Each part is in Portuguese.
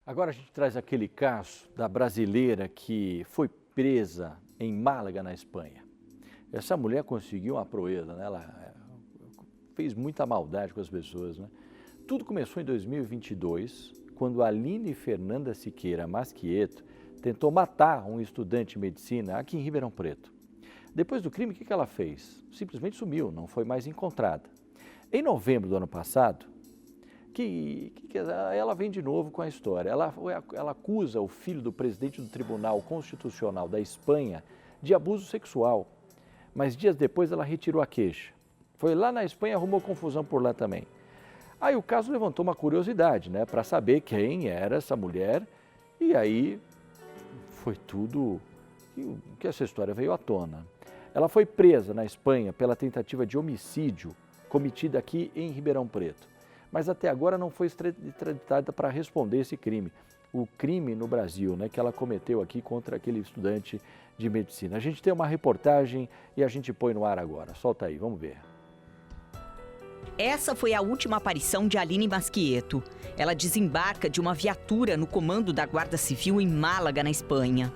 Agora a gente traz aquele caso da brasileira que foi presa em Málaga, na Espanha. Essa mulher conseguiu uma proeza, né? Ela fez muita maldade com as pessoas, né? Tudo começou em 2022, quando Aline Fernanda Siqueira Masquieto tentou matar um estudante de medicina aqui em Ribeirão Preto. Depois do crime, o que ela fez? Simplesmente sumiu, não foi mais encontrada. Em novembro do ano passado, ela vem de novo com a história. Ela acusa o filho do presidente do Tribunal Constitucional da Espanha de abuso sexual, mas dias depois ela retirou a queixa. Foi lá na Espanha e arrumou confusão por lá também. Aí o caso levantou uma curiosidade, né, para saber quem era essa mulher, e aí foi tudo que essa história veio à tona. Ela foi presa na Espanha pela tentativa de homicídio cometida aqui em Ribeirão Preto, mas até agora não foi extraditada para responder esse crime. O crime no Brasil, né, que ela cometeu aqui contra aquele estudante de medicina. A gente tem uma reportagem e a gente põe no ar agora. Solta aí, vamos ver. Essa foi a última aparição de Aline Masquieto. Ela desembarca de uma viatura no comando da Guarda Civil em Málaga, na Espanha.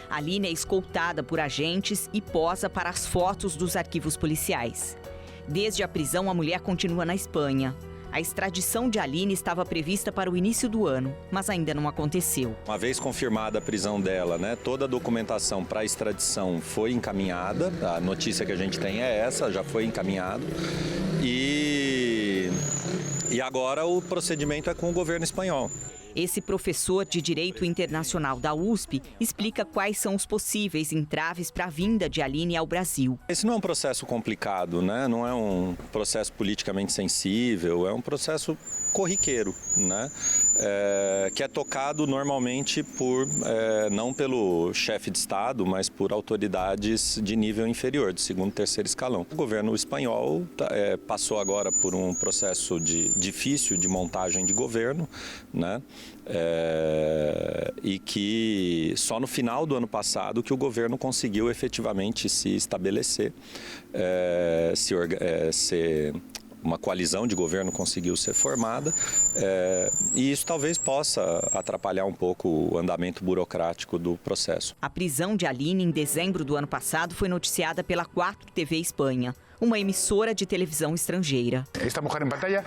Aline é escoltada por agentes e posa para as fotos dos arquivos policiais. Desde a prisão, a mulher continua na Espanha. A extradição de Aline estava prevista para o início do ano, mas ainda não aconteceu. Uma vez confirmada a prisão dela, né, toda a documentação para a extradição foi encaminhada. A notícia que a gente tem é essa, já foi encaminhado. E agora o procedimento é com o governo espanhol. Esse professor de Direito Internacional da USP explica quais são os possíveis entraves para a vinda de Aline ao Brasil. Esse não é um processo complicado, né? Não é um processo politicamente sensível, é um processo corriqueiro, né? Que é tocado normalmente não pelo chefe de Estado, mas por autoridades de nível inferior, de segundo e terceiro escalão. O governo espanhol passou agora por um processo difícil de montagem de governo, né? E que só no final do ano passado que o governo conseguiu efetivamente se estabelecer, uma coalizão de governo conseguiu ser formada, e isso talvez possa atrapalhar um pouco o andamento burocrático do processo. A prisão de Aline em dezembro do ano passado foi noticiada pela 4 TV Espanha, uma emissora de televisão estrangeira. Esta mulher em pantalla,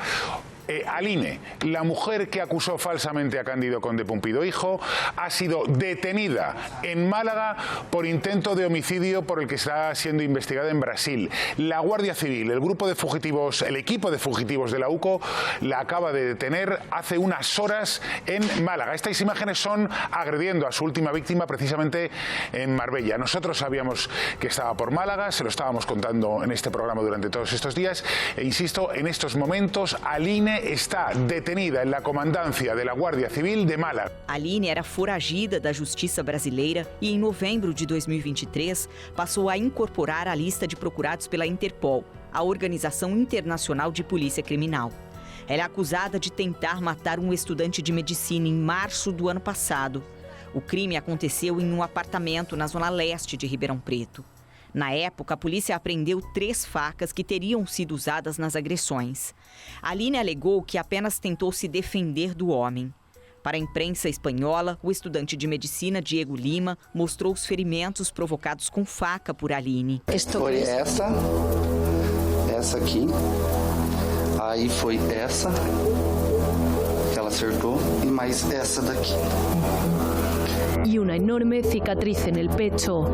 Aline, la mujer que acusó falsamente a Cándido Conde Pumpido Hijo, ha sido detenida en Málaga por intento de homicidio por el que está siendo investigada en Brasil. La Guardia Civil, el grupo de fugitivos, el equipo de fugitivos de la UCO, la acaba de detener hace unas horas en Málaga. Estas imágenes son agrediendo a su última víctima precisamente en Marbella. Nosotros sabíamos que estaba por Málaga, se lo estábamos contando en este programa durante todos estos días, e insisto, en estos momentos Aline está detenida en la comandancia de la Guardia Civil de Málaga. Aline era foragida da Justiça brasileira e em novembro de 2023 passou a incorporar a lista de procurados pela Interpol, a Organização Internacional de Polícia Criminal. Ela é acusada de tentar matar um estudante de medicina em março do ano passado. O crime aconteceu em um apartamento na zona leste de Ribeirão Preto. Na época, a polícia apreendeu 3 facas que teriam sido usadas nas agressões. Aline alegou que apenas tentou se defender do homem. Para a imprensa espanhola, o estudante de medicina Diego Lima mostrou os ferimentos provocados com faca por Aline. Foi essa aqui, aí foi essa que ela acertou e mais essa daqui. E uma enorme cicatriz no pecho.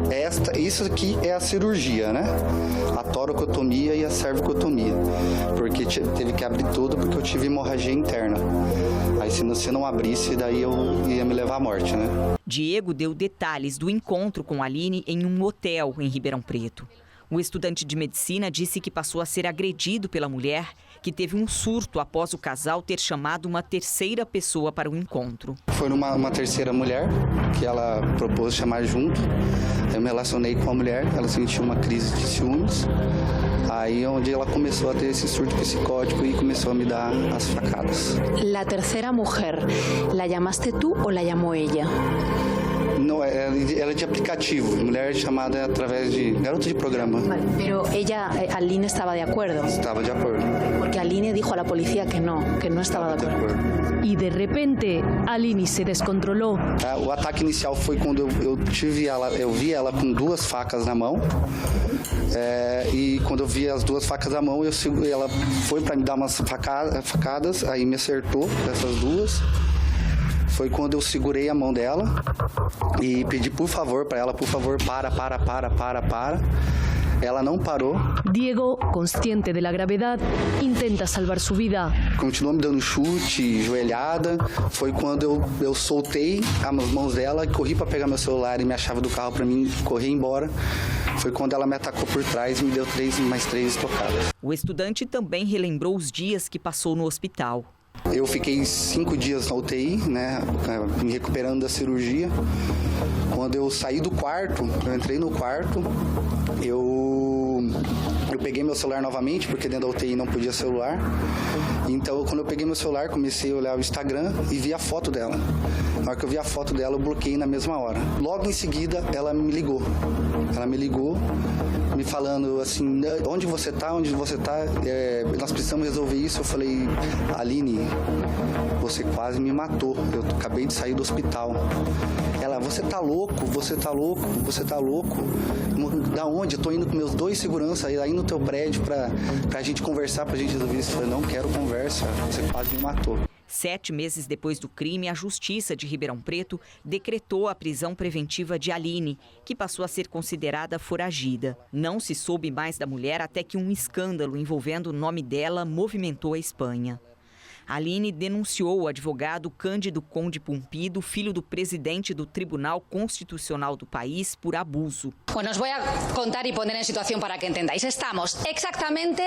Isso aqui é a cirurgia, né? A toracotomia e a cervicotomia. Porque teve que abrir tudo porque eu tive hemorragia interna. Aí se você não abrisse, daí eu ia me levar à morte, né? Diego deu detalhes do encontro com Aline em um hotel em Ribeirão Preto. O estudante de medicina disse que passou a ser agredido pela mulher, que teve um surto após o casal ter chamado uma terceira pessoa para o encontro. Foi uma terceira mulher que ela propôs chamar junto. Eu me relacionei com a mulher, ela sentiu uma crise de ciúmes. Aí onde ela começou a ter esse surto psicótico e começou a me dar as facadas. La tercera mujer, ¿la llamaste tú o la llamó ella? Não, ela é de aplicativo, mulher chamada através de garota de programa. Vale, pero ella, Aline estaba de acuerdo. Estava de acordo. Porque Aline dijo a la policía que no estaba de acuerdo. Y de repente, Aline se descontroló. O ataque inicial foi quando eu vi ela com 2 facas na mão. E quando eu vi as 2 facas na mão, ela foi para me dar umas facadas, aí me acertou essas 2. Foi quando eu segurei a mão dela e pedi por favor para ela, por favor, para. Ela não parou. Diego, consciente de la gravedad, intenta salvar su vida. Continuou me dando chute, joelhada. Foi quando eu soltei as mãos dela, corri para pegar meu celular e minha chave do carro para mim correr embora. Foi quando ela me atacou por trás e me deu mais 3 estocadas. O estudante também relembrou os dias que passou no hospital. Eu fiquei 5 dias na UTI, né, me recuperando da cirurgia. Quando eu saí do quarto, eu entrei no quarto, eu peguei meu celular novamente, porque dentro da UTI não podia celular. Então, quando eu peguei meu celular, comecei a olhar o Instagram e vi a foto dela. Na hora que eu vi a foto dela, eu bloqueei na mesma hora. Logo em seguida, ela me ligou. Me falando assim, onde você tá? Nós precisamos resolver isso. Eu falei, Aline, você quase me matou. Eu acabei de sair do hospital. Ela, você tá louco? Da onde? Eu tô indo com meus 2 seguranças aí no teu prédio pra gente conversar, pra gente resolver isso. Eu falei, não quero conversa, você quase me matou. 7 meses depois do crime, a Justiça de Ribeirão Preto decretou a prisão preventiva de Aline, que passou a ser considerada foragida. Não se soube mais da mulher até que um escândalo envolvendo o nome dela movimentou a Espanha. Aline denunciou o advogado Cândido Conde Pumpido, filho do presidente do Tribunal Constitucional do país, por abuso. Bueno, os voy a contar y poner en situación para que entendáis. Estamos exactamente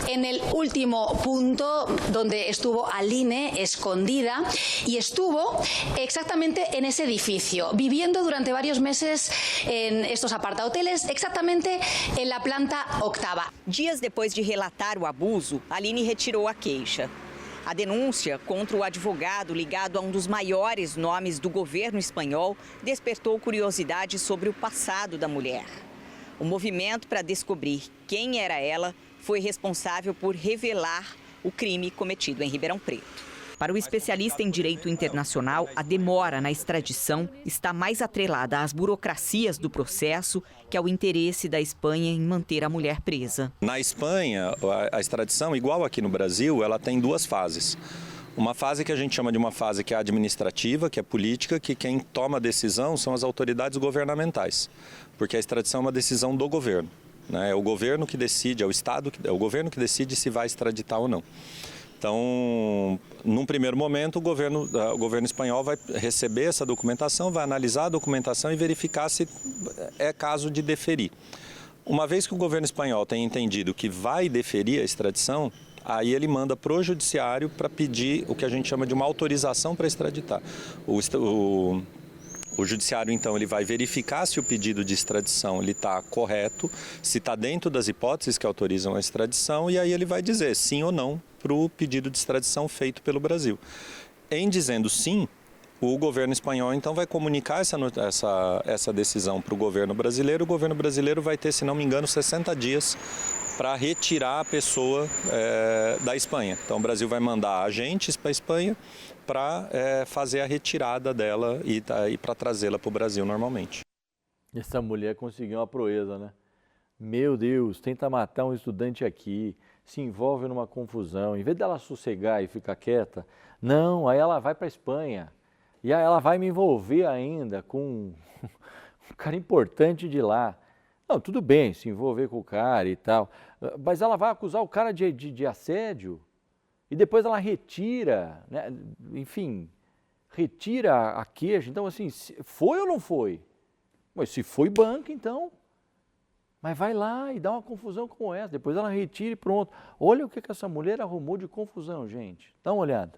en el último punto donde estuvo Aline escondida y estuvo exactamente en ese edificio, viviendo durante varios meses en estos apartahoteles, exactamente en la planta 8ª. Dias depois de relatar o abuso, Aline retirou a queixa. A denúncia contra o advogado ligado a um dos maiores nomes do governo espanhol despertou curiosidade sobre o passado da mulher. O movimento para descobrir quem era ela foi responsável por revelar o crime cometido em Ribeirão Preto. Para o especialista em direito internacional, a demora na extradição está mais atrelada às burocracias do processo que ao interesse da Espanha em manter a mulher presa. Na Espanha, a extradição, igual aqui no Brasil, ela tem 2 fases. Uma fase que a gente chama de uma fase que é administrativa, que é política, que quem toma a decisão são as autoridades governamentais, porque a extradição é uma decisão do governo, né? É o governo que decide, é o governo que decide se vai extraditar ou não. Então, num primeiro momento, o governo espanhol vai receber essa documentação, vai analisar a documentação e verificar se é caso de deferir. Uma vez que o governo espanhol tem entendido que vai deferir a extradição, aí ele manda para o judiciário para pedir o que a gente chama de uma autorização para extraditar. O judiciário, então, ele vai verificar se o pedido de extradição está correto, se está dentro das hipóteses que autorizam a extradição, e aí ele vai dizer sim ou não para o pedido de extradição feito pelo Brasil. Em dizendo sim, o governo espanhol, então, vai comunicar essa decisão para o governo brasileiro vai ter, se não me engano, 60 dias para retirar a pessoa da Espanha. Então, o Brasil vai mandar agentes para a Espanha para fazer a retirada dela e para trazê-la para o Brasil normalmente. Essa mulher conseguiu uma proeza, né? Meu Deus, tenta matar um estudante aqui, se envolve numa confusão. Em vez dela sossegar e ficar quieta, não, aí ela vai para a Espanha. E aí ela vai me envolver ainda com um cara importante de lá. Não, tudo bem, se envolver com o cara e tal, mas ela vai acusar o cara de assédio e depois ela retira, né? Enfim, retira a queixa. Então, assim, foi ou não foi? Mas se foi, banca, então. Mas vai lá e dá uma confusão como essa, depois ela retira e pronto. Olha o que essa mulher arrumou de confusão, gente. Dá uma olhada.